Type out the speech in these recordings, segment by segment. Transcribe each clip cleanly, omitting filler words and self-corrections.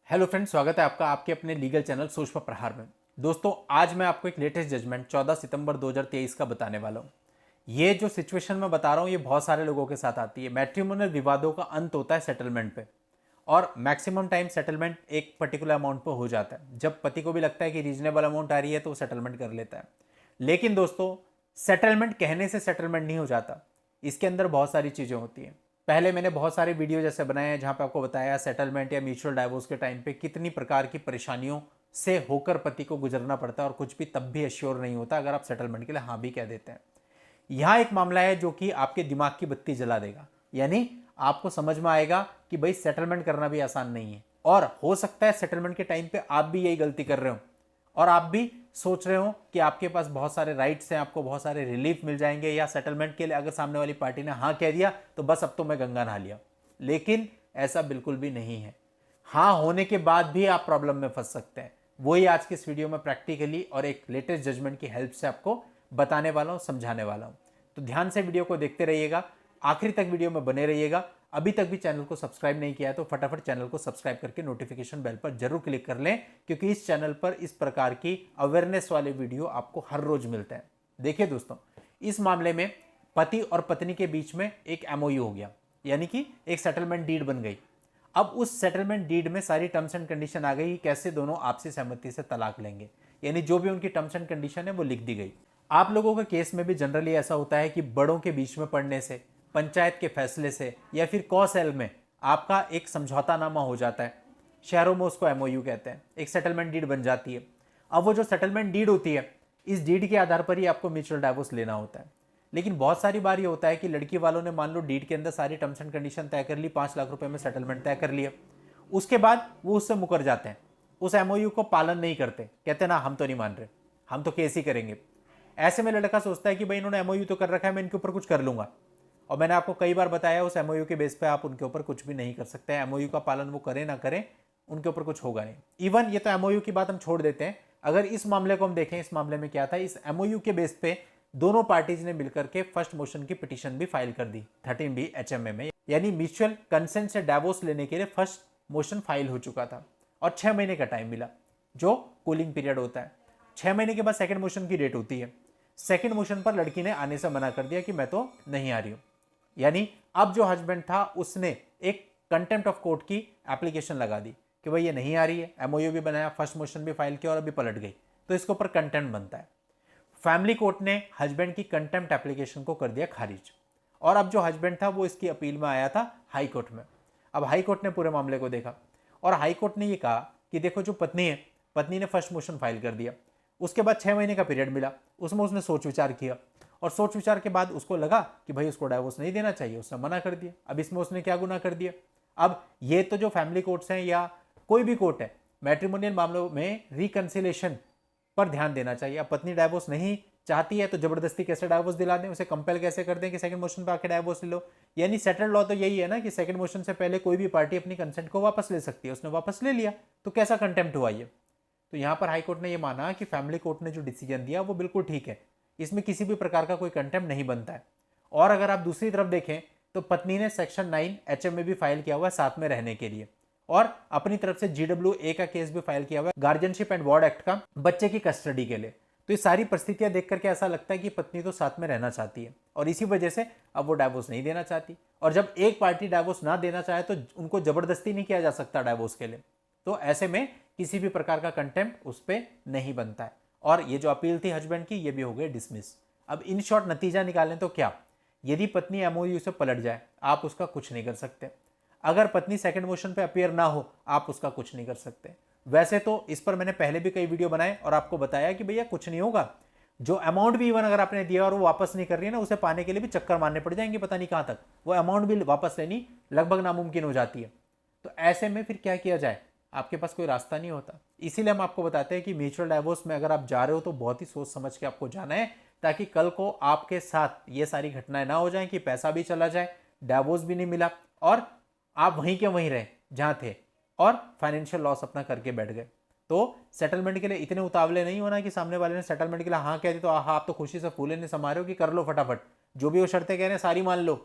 Hello friends, स्वागत है आपका आपके अपने लीगल चैनल सोच पर प्रहार में। दोस्तों, आज मैं आपको एक लेटेस्ट जजमेंट 14 सितंबर 2023 का बताने वाला हूँ। ये जो सिचुएशन मैं बता रहा हूँ ये बहुत सारे लोगों के साथ आती है। मैट्रिमोनियल विवादों का अंत होता है सेटलमेंट पे, और मैक्सिमम टाइम सेटलमेंट एक पर्टिकुलर अमाउंट पर हो जाता है। जब पति को भी लगता है कि रीजनेबल अमाउंट आ रही है तो वो सेटलमेंट कर लेता है। लेकिन दोस्तों, सेटलमेंट कहने से सेटलमेंट नहीं हो जाता, इसके अंदर बहुत सारी चीज़ें होती हैं। पहले मैंने बहुत सारे वीडियो जैसे बनाए हैं जहां पे आपको बताया सेटलमेंट या म्यूचुअल डाइवोर्स के टाइम पे कितनी प्रकार की परेशानियों से होकर पति को गुजरना पड़ता है, और कुछ भी तब भी एश्योर नहीं होता अगर आप सेटलमेंट के लिए हाँ भी कह देते हैं। यहां एक मामला है जो कि आपके दिमाग की बत्ती जला देगा, यानी आपको समझ में आएगा कि भाई सेटलमेंट करना भी आसान नहीं है, और हो सकता है सेटलमेंट के टाइम पे आप भी यही गलती कर रहे हो और आप भी सोच रहे हो कि आपके पास बहुत सारे राइट्स हैं, आपको बहुत सारे रिलीफ मिल जाएंगे, या सेटलमेंट के लिए अगर सामने वाली पार्टी ने हाँ कह दिया तो बस अब तो मैं गंगा नहा लिया। लेकिन ऐसा बिल्कुल भी नहीं है। हाँ होने के बाद भी आप प्रॉब्लम में फंस सकते हैं। वही आज की इस वीडियो में प्रैक्टिकली और एक लेटेस्ट जजमेंट की हेल्प से आपको बताने वाला हूं, समझाने वाला हूं। तो ध्यान से वीडियो को देखते रहिएगा, आखिर तक वीडियो में बने रहिएगा। अभी तक भी चैनल को सब्सक्राइब नहीं किया है तो फटाफट चैनल को सब्सक्राइब करके नोटिफिकेशन बेल पर जरूर क्लिक कर लें, क्योंकि इस चैनल पर इस प्रकार की अवेयरनेस वाले वीडियो आपको हर रोज मिलते हैं। देखिए दोस्तों, इस मामले में पति और पत्नी के बीच में एक एमओयू हो गया, यानी कि एक सेटलमेंट डीड बन गई। अब उस सेटलमेंट डीड में सारी टर्म्स एंड कंडीशन आ गई, कैसे दोनों आपसी सहमति से तलाक लेंगे, यानी जो भी उनकी टर्म्स एंड कंडीशन है वो लिख दी गई। आप लोगों के केस में भी जनरली ऐसा होता है कि बड़ों के बीच में पड़ने से, पंचायत के फैसले से, या फिर कॉसेल में आपका एक समझौतानामा हो जाता है। शहरों में उसको एमओयू कहते हैं, एक सेटलमेंट डीड बन जाती है। अब वो जो सेटलमेंट डीड होती है, इस डीड के आधार पर ही आपको म्यूचुअल डाइवोर्स लेना होता है। लेकिन बहुत सारी बार ये होता है कि लड़की वालों ने मान लो डीड के अंदर सारी टर्म्स एंड कंडीशन तय कर ली, 5 लाख रुपए में सेटलमेंट तय कर लिया। उसके बाद वो उससे मुकर जाते हैं, उस एमओयू को पालन नहीं करते, कहते ना हम तो नहीं मान रहे, हम तो केस ही करेंगे। ऐसे में लड़का सोचता है कि भाई इन्होंने एमओयू तो कर रखा है, मैं इनके ऊपर कुछ कर लूंगा। और मैंने आपको कई बार बताया उस एमओयू के बेस पे आप उनके ऊपर कुछ भी नहीं कर सकते। एमओयू का पालन वो करें ना करें, उनके ऊपर कुछ होगा नहीं। इवन ये तो एमओयू की बात हम छोड़ देते हैं, अगर इस मामले को हम देखें, इस मामले में क्या था, इस एमओयू के बेस पे दोनों पार्टीज ने मिलकर के फर्स्ट मोशन की पिटीशन भी फाइल कर दी 13B HMA में, यानी म्यूचुअल कंसेंट से डाइवोर्स लेने के लिए फर्स्ट मोशन फाइल हो चुका था, और 6 महीने का टाइम मिला जो कूलिंग पीरियड होता है। 6 महीने के बाद सेकंड मोशन की डेट होती है। सेकंड मोशन पर लड़की ने आने से मना कर दिया कि मैं तो नहीं आ रही हूं, यानी अब जो हस्बैंड था उसने एक कंटेम्प्ट ऑफ कोर्ट की एप्लीकेशन लगा दी कि भाई ये नहीं आ रही है। एमओयू भी बनाया, फर्स्ट मोशन भी फाइल किया और अभी पलट गई, तो इसके ऊपर कंटेम्प्ट बनता है। फैमिली कोर्ट ने हस्बैंड की कंटेम्प्ट एप्लीकेशन को कर दिया खारिज, और अब जो हस्बैंड था वो इसकी अपील में आया था हाई कोर्ट में। अब हाई कोर्ट ने पूरे मामले को देखा, और हाई कोर्ट ने ये कहा कि देखो जो पत्नी है, पत्नी ने फर्स्ट मोशन फाइल कर दिया, उसके बाद 6 महीने का पीरियड मिला, उसमें उसने सोच विचार किया, और सोच विचार के बाद उसको लगा कि भाई उसको डाइवोर्स नहीं देना चाहिए, उसने मना कर दिया। अब इसमें उसने क्या गुनाह कर दिया? अब ये तो जो फैमिली कोर्ट्स हैं या कोई भी कोर्ट है, मैट्रिमोनियल मामलों में रिकंसिलेशन पर ध्यान देना चाहिए। अब पत्नी डाइवोर्स नहीं चाहती है तो जबरदस्ती कैसे डाइवोर्स दिला दें, उसे कंपेल कैसे कर दें कि सेकंड मोशन पे आके डाइवोर्स ले लो। यानी सेटल्ड लॉ तो यही है ना कि सेकंड मोशन से पहले कोई भी पार्टी अपनी कंसेंट को वापस ले सकती है। उसने वापस ले लिया तो कैसा कंटेम्प्ट हुआ ये? तो यहां पर हाईकोर्ट ने यह माना कि फैमिली कोर्ट ने जो डिसीजन दिया वो बिल्कुल ठीक है, इसमें किसी भी प्रकार का कोई कंटेम्प्ट नहीं बनता है। और अगर आप दूसरी तरफ देखें तो पत्नी ने सेक्शन 9 HMA भी फाइल किया हुआ है साथ में रहने के लिए, और अपनी तरफ से GWA का केस भी फाइल किया हुआ है, गार्जियनशिप एंड वार्ड एक्ट का, बच्चे की कस्टडी के लिए। तो ये सारी परिस्थितियां देख करके ऐसा लगता है कि पत्नी तो साथ में रहना चाहती है, और इसी वजह से अब वो डाइवोर्स नहीं देना चाहती। और जब एक पार्टी डाइवोर्स ना देना चाहे तो उनको जबरदस्ती नहीं किया जा सकता डाइवोर्स के लिए, तो ऐसे में किसी भी प्रकार का कंटेम्प्ट उस पर नहीं बनता है। और ये जो अपील थी हस्बैंड की, ये भी हो गई डिसमिस। अब इन शॉर्ट नतीजा निकालें तो क्या, यदि पत्नी एमओयू से पलट जाए आप उसका कुछ नहीं कर सकते। अगर पत्नी सेकंड मोशन पे अपियर ना हो आप उसका कुछ नहीं कर सकते। वैसे तो इस पर मैंने पहले भी कई वीडियो बनाए और आपको बताया कि भैया कुछ नहीं होगा, जो अमाउंट भी इवन अगर आपने दिया और वो वापस नहीं कर रही है ना, उसे पाने के लिए भी चक्कर मारने पड़ जाएंगे पता नहीं कहां तक, वो अमाउंट भी वापस लेनी लगभग नामुमकिन हो जाती है। तो ऐसे में फिर क्या किया जाए, आपके पास कोई रास्ता नहीं होता। इसीलिए हम आपको बताते हैं कि म्यूचुअल डाइवोर्स में अगर आप जा रहे हो तो बहुत ही सोच समझ के आपको जाना है, ताकि कल को आपके साथ ये सारी घटनाएं ना हो जाएं कि पैसा भी चला जाए, डाइवोर्स भी नहीं मिला, और आप वहीं के वहीं रहे जहां थे, और फाइनेंशियल लॉस अपना करके बैठ गए। तो सेटलमेंट के लिए इतने उतावले नहीं होना कि सामने वाले ने सेटलमेंट के लिए हाँ कह दी तो हाँ आप तो खुशी से फूले ने समारे हो कि कर लो फटाफट, जो भी वो शर्तें कह रहे हैं सारी मान लो।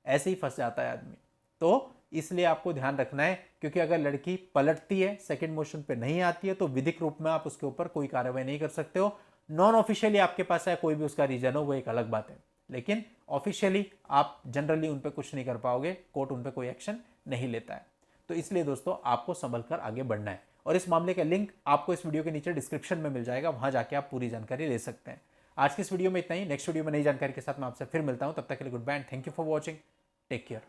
ऐसे ही फंस जाता है आदमी। तो इसलिए आपको ध्यान रखना है, क्योंकि अगर लड़की पलटती है, सेकंड मोशन पे नहीं आती है, तो विधिक रूप में आप उसके ऊपर कोई कार्रवाई नहीं कर सकते हो। नॉन ऑफिशियली आपके पास है, कोई भी उसका रीजन हो, वो एक अलग बात है, लेकिन ऑफिशियली आप जनरली उन पर कुछ नहीं कर पाओगे, कोर्ट उन पर कोई एक्शन नहीं लेता है। तो इसलिए दोस्तों आपको संभल कर आगे बढ़ना है, और इस मामले का लिंक आपको इस वीडियो के नीचे डिस्क्रिप्शन में मिल जाएगा, वहां जाके आप पूरी जानकारी ले सकते हैं। आज की इस वीडियो में इतना ही। नेक्स्ट वीडियो में नई जानकारी के साथ मैं आपसे फिर मिलता हूं, तब तक के लिए goodbye and thank you for watching. Take care.